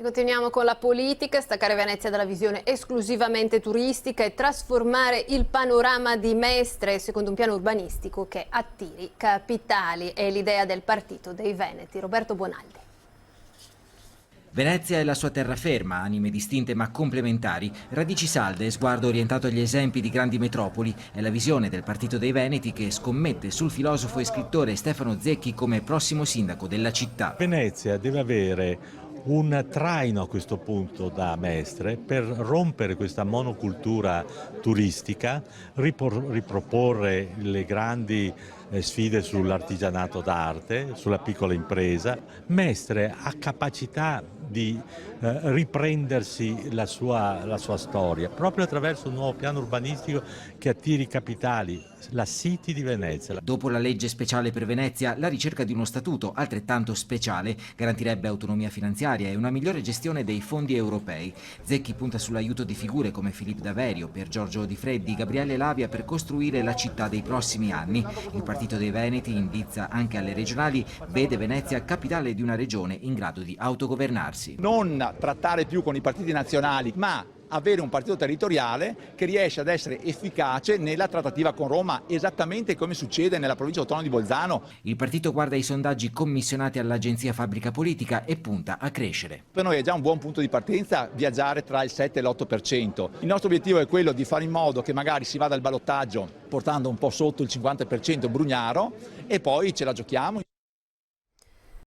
E continuiamo con la politica, staccare Venezia dalla visione esclusivamente turistica e trasformare il panorama di Mestre secondo un piano urbanistico che attiri capitali. È l'idea del Partito dei Veneti. Roberto Bonaldi. Venezia è la sua terraferma, anime distinte ma complementari, radici salde e sguardo orientato agli esempi di grandi metropoli. È la visione del Partito dei Veneti che scommette sul filosofo e scrittore Stefano Zecchi come prossimo sindaco della città. Venezia deve avere un traino a questo punto da Mestre per rompere questa monocultura turistica, riproporre le grandi sfide sull'artigianato d'arte, sulla piccola impresa. Mestre ha capacità di riprendersi la sua storia proprio attraverso un nuovo piano urbanistico che attiri capitali, la City di Venezia. Dopo la legge speciale per Venezia, la ricerca di uno statuto altrettanto speciale garantirebbe autonomia finanziaria e una migliore gestione dei fondi europei. Zecchi punta sull'aiuto di figure come Filippo Daverio, Pier Giorgio Di Freddi, Gabriele Lavia per costruire la città dei prossimi anni. Il Partito dei Veneti, indizza anche alle regionali, vede Venezia capitale di una regione in grado di autogovernarsi. Non trattare più con i partiti nazionali, ma avere un partito territoriale che riesce ad essere efficace nella trattativa con Roma, esattamente come succede nella provincia autonoma di Bolzano. Il partito guarda i sondaggi commissionati all'agenzia Fabbrica Politica e punta a crescere. Per noi è già un buon punto di partenza viaggiare tra il 7 e l'8%. Il nostro obiettivo è quello di fare in modo che magari si vada al ballottaggio portando un po' sotto il 50% Brugnaro e poi ce la giochiamo.